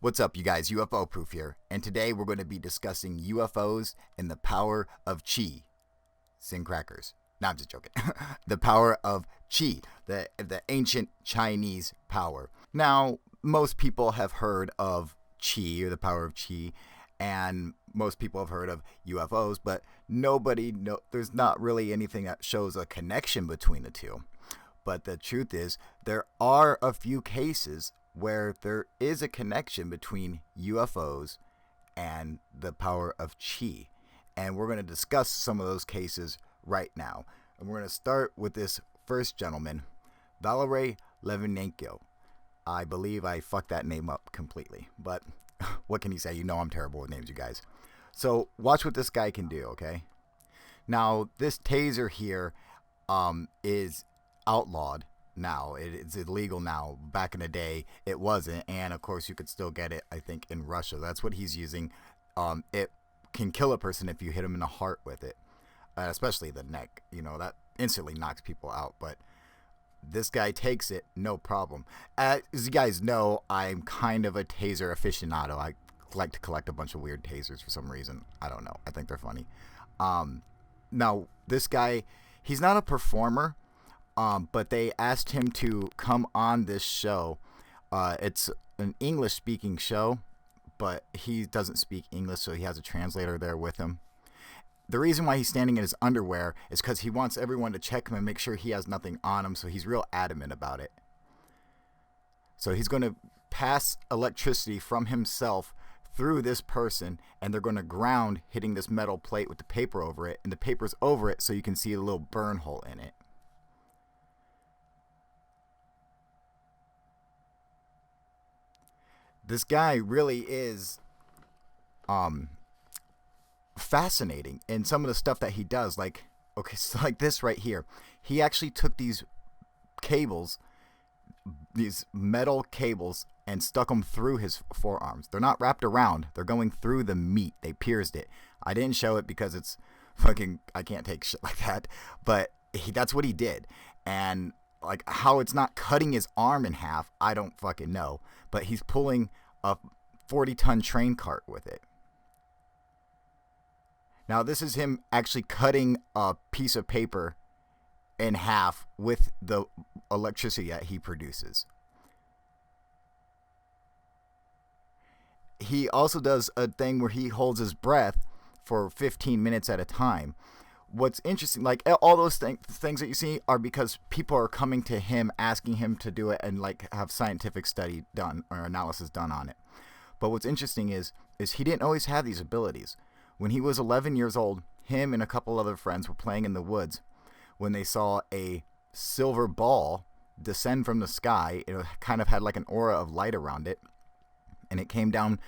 What's up, you guys? UFO Proof here, and today we're going to be discussing UFOs and the power of chi. Sing crackers. No, I'm just joking. The power of chi, the ancient Chinese power. Now, most people have heard of chi, or the power of chi, and most people have heard of UFOs, but there's not really anything that shows a connection between the two. But the truth is, there are a few cases where there is a connection between UFOs and the power of chi. And we're going to discuss some of those cases right now. And we're going to start with this first gentleman, Valery Levinenko. I believe I fucked that name up completely, but what can you say? You know I'm terrible with names, you guys. So watch what this guy can do, okay? Now, this taser here is outlawed now. It's illegal now. Back in the day, it wasn't, and of course you could still get it, I think, in Russia. That's what he's using. It can kill a person if you hit him in the heart with it, especially the neck. You know, that instantly knocks people out, but this guy takes it, no problem. As you guys know, I'm kind of a taser aficionado. I like to collect a bunch of weird tasers for some reason. I don't know. I think they're funny. Now, this guy, he's not a performer, but they asked him to come on this show. It's an English-speaking show, but he doesn't speak English, so he has a translator there with him. The reason why he's standing in his underwear is because he wants everyone to check him and make sure he has nothing on him, so he's real adamant about it. So he's going to pass electricity from himself through this person, and they're going to ground, hitting this metal plate with the paper over it, and the paper's over it so you can see a little burn hole in it. This guy really is fascinating in some of the stuff that he does. Like, okay, so like this right here. He actually took these cables, these metal cables, and stuck them through his forearms. They're not wrapped around. They're going through the meat. They pierced it. I didn't show it because it's fucking, I can't take shit like that. But that's what he did. And like how it's not cutting his arm in half, I don't fucking know. But he's pulling a 40-ton train cart with it. Now, this is him actually cutting a piece of paper in half with the electricity that he produces. He also does a thing where he holds his breath for 15 minutes at a time. What's interesting, like all those things that you see are because people are coming to him asking him to do it and like have scientific study done or analysis done on it. But what's interesting is he didn't always have these abilities. When he was 11 years old, him and a couple other friends were playing in the woods when they saw a silver ball descend from the sky. It kind of had like an aura of light around it, and it came down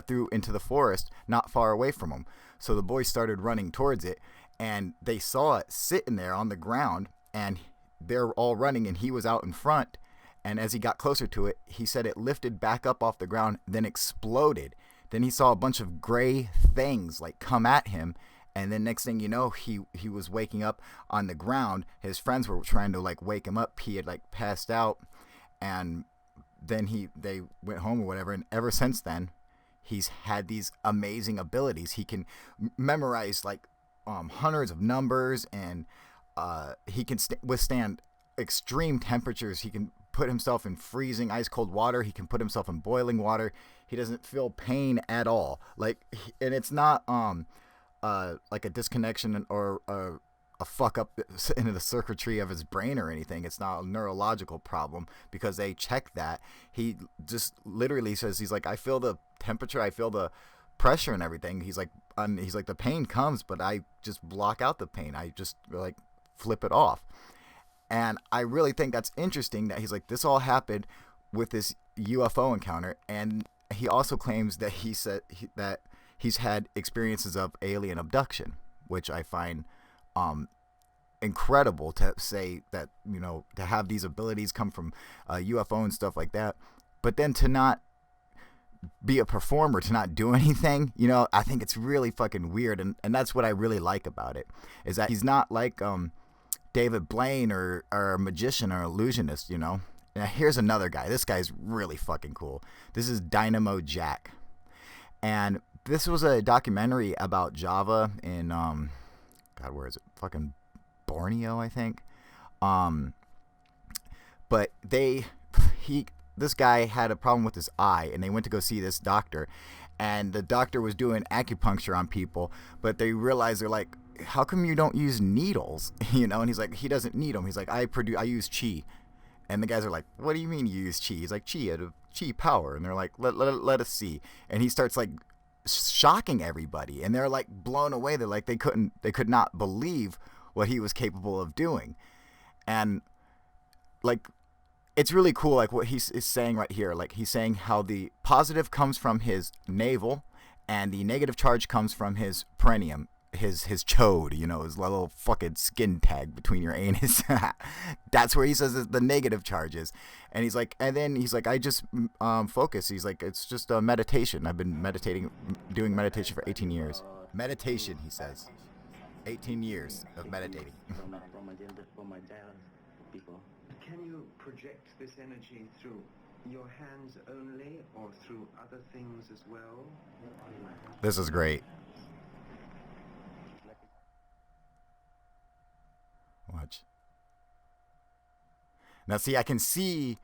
through into the forest not far away from them. So the boys started running towards it, and they saw it sitting there on the ground, and they're all running, and he was out in front. And as he got closer to it, he said it lifted back up off the ground, then exploded. Then he saw a bunch of gray things like come at him, and then next thing you know, he was waking up on the ground. His friends were trying to like wake him up. He had like passed out, and then they went home or whatever. And ever since then, he's had these amazing abilities. He can memorize like hundreds of numbers, and he can withstand extreme temperatures. He can put himself in freezing ice cold water. He can put himself in boiling water. He doesn't feel pain at all. Like, and it's not like a disconnection or a fuck up into the circuitry of his brain or anything. It's not a neurological problem because they check that. He just literally says, he's like, I feel the temperature, I feel the pressure and everything. He's like the pain comes, but I just block out the pain. I just like flip it off. And I really think that's interesting that he's like, this all happened with this UFO encounter. And he also claims that he said that he's had experiences of alien abduction, which I find incredible to say that, you know, to have these abilities come from UFO and stuff like that. But then to not be a performer, to not do anything, you know, I think it's really fucking weird. And that's what I really like about it, is that he's not like David Blaine or a magician or illusionist, you know. Now here's another guy. This guy's really fucking cool. This is Dynamo Jack. And this was a documentary about Java in, God, where is it? Fucking Borneo, I think. But this guy had a problem with his eye, and they went to go see this doctor. And the doctor was doing acupuncture on people, but they realized, they're like, how come you don't use needles? You know, and he's like, he doesn't need them. He's like, I use chi. And the guys are like, what do you mean you use chi? He's like, chi, out of chi power. And they're like, let us see. And he starts like shocking everybody, and they're like blown away. They're like, they could not believe what he was capable of doing. And like, it's really cool, like what he's saying right here. Like, he's saying how the positive comes from his navel, and the negative charge comes from his perineum, his chode, you know, his little fucking skin tag between your anus. That's where he says that the negative charges. And he's like, I just focus. He's like, it's just a meditation. I've been doing meditation for 18 years. Meditation, he says. 18 years of meditating. Can you project this energy through your hands only, or through other things as well? This is great. Watch. Now see, I can see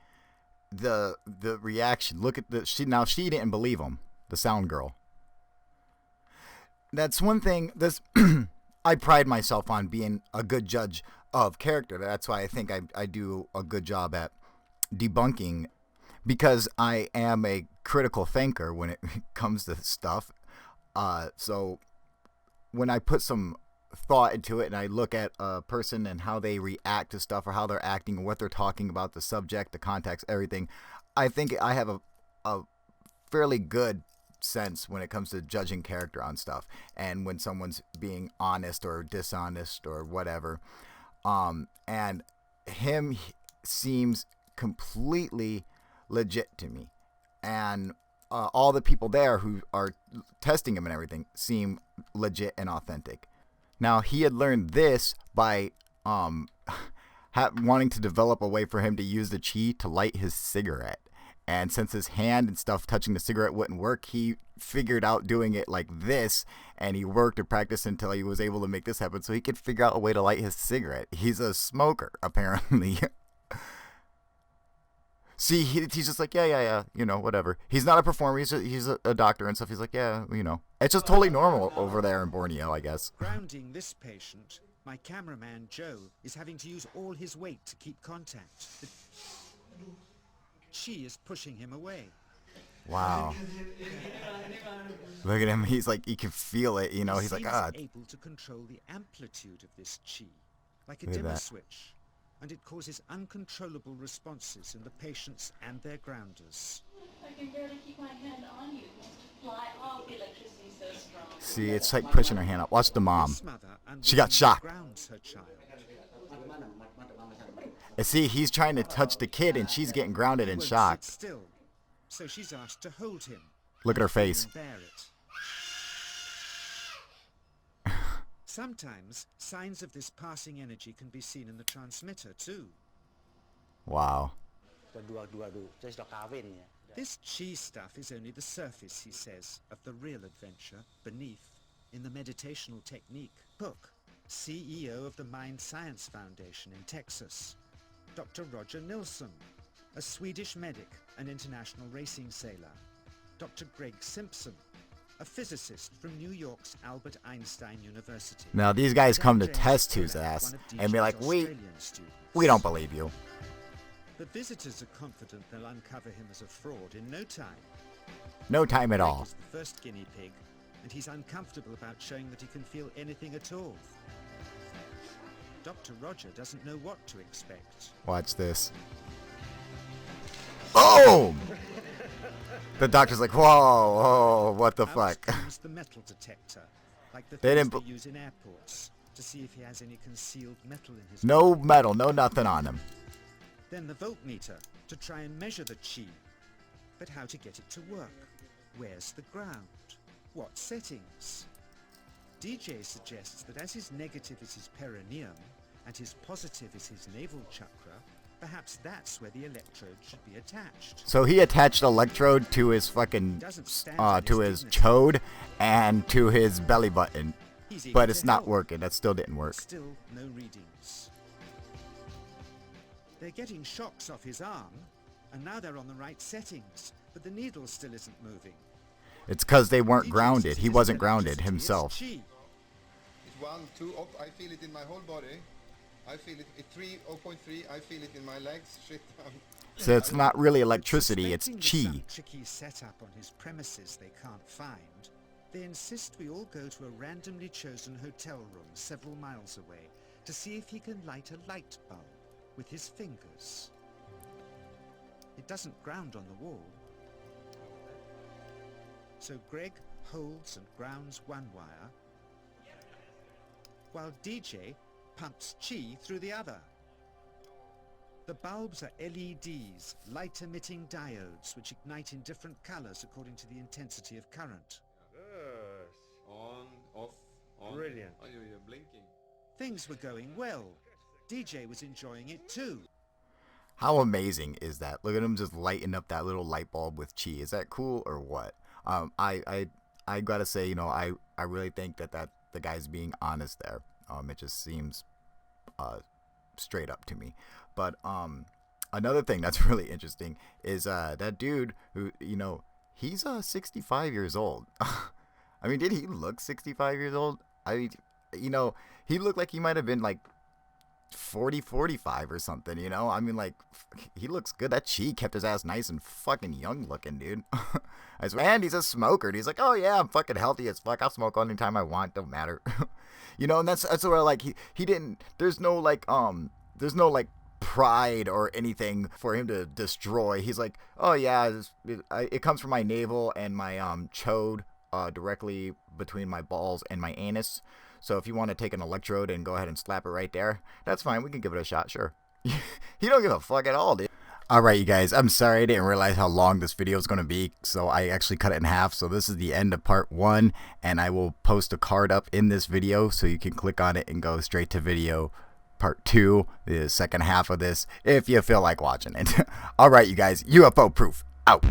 the reaction. Look at she didn't believe him, the sound girl. That's one thing. I pride myself on being a good judge of character. That's why I think I do a good job at debunking, because I am a critical thinker when it comes to stuff. So when I put some thought into it and I look at a person and how they react to stuff, or how they're acting, what they're talking about, the subject, the context, everything, I think I have a fairly good sense when it comes to judging character on stuff, and when someone's being honest or dishonest or whatever. And him seems completely legit to me, and all the people there who are testing him and everything seem legit and authentic. Now, he had learned this by wanting to develop a way for him to use the chi to light his cigarette. And since his hand and stuff touching the cigarette wouldn't work, he figured out doing it like this, and he worked and practiced until he was able to make this happen, so he could figure out a way to light his cigarette. He's a smoker, apparently. See, he's just like, yeah, you know, whatever. He's not a performer, he's a doctor and stuff. He's like, yeah, you know. It's just totally normal over there in Borneo, I guess. Grounding this patient, my cameraman, Joe, is having to use all his weight to keep contact. She is pushing him away. Wow. Look at him. He's like, he can feel it, you know. He's like, able to control the amplitude of this chi, like a dimmer switch, and it causes uncontrollable responses in the patients and their grounders. I can barely keep my hand on you. Fly off, the electricity so strong. See, it's like pushing her hand up. Watch the mom. She got shocked. Grounds her child. And see, he's trying to touch the kid, and she's getting grounded and shocked. Still, so she's asked to hold him. Look at her face. Bear it. Sometimes signs of this passing energy can be seen in the transmitter too. Wow. This chi stuff is only the surface, he says, of the real adventure beneath, in the meditational technique. Hook, CEO of the Mind Science Foundation in Texas. Dr. Roger Nilsson, a Swedish medic, an international racing sailor. Dr. Greg Simpson, a physicist from New York's Albert Einstein University. Now these guys come to test his ass and be like, we don't believe you. The visitors are confident they'll uncover him as a fraud in no time. No time at all. Greg is the first guinea pig, and he's uncomfortable about showing that he can feel anything at all. Dr. Roger doesn't know what to expect. Watch this. Boom! The doctor's like, whoa, what the fuck? Comes the metal detector, like the They things didn't they use in airports, to see if he has any concealed metal in his No body. metal, no nothing on him. Then the voltmeter, to try and measure the chi. But how to get it to work? Where's the ground? What settings? DJ suggests that as his negative is his perineum, and his positive is his navel chakra, Perhaps that's where the electrode should be attached. So he attached electrode to his fucking, to his chode and to his belly button. But it's not working. That still didn't work. Still no readings. They're getting shocks off his arm, and now they're on the right settings, but the needle still isn't moving. It's because they weren't grounded. He wasn't grounded himself. It's 1, 2, up. I feel it in my whole body. I feel it at 3, 0.3. I feel it in my legs. Shit. So it's not really electricity, it's Suspecting chi. there's some tricky setup on his premises they can't find, they insist we all go to a randomly chosen hotel room several miles away to see if he can light a light bulb with his fingers. It doesn't ground on the wall. So Greg holds and grounds one wire, while DJ pumps chi through the other. The bulbs are LEDs, light-emitting diodes, which ignite in different colors according to the intensity of current. Yes. On, off, on. Brilliant. Oh, you're blinking. Things were going well. DJ was enjoying it too. How amazing is that? Look at him just lighting up that little light bulb with chi. Is that cool or what? I gotta say, you know, I really think that the guy's being honest there. It just seems straight up to me. But another thing that's really interesting is that dude who, you know, he's 65 years old. I mean, did he look 65 years old? I mean, you know, he looked like he might have been like 40, 45 or something, you know? I mean, like, he looks good. That chi kept his ass nice and fucking young looking, dude. I swear. And he's a smoker. And he's like, oh yeah, I'm fucking healthy as fuck. I'll smoke anytime I want. Don't matter. You know, and that's where, like, he didn't, there's no pride or anything for him to destroy. He's like, oh yeah, it comes from my navel and my chode directly between my balls and my anus. So if you want to take an electrode and go ahead and slap it right there, that's fine. We can give it a shot, sure. He don't give a fuck at all, dude. Alright, you guys, I'm sorry I didn't realize how long this video is going to be, so I actually cut it in half. So this is the end of part 1, and I will post a card up in this video so you can click on it and go straight to video part 2, the second half of this, if you feel like watching it. Alright, you guys, UFO proof, out.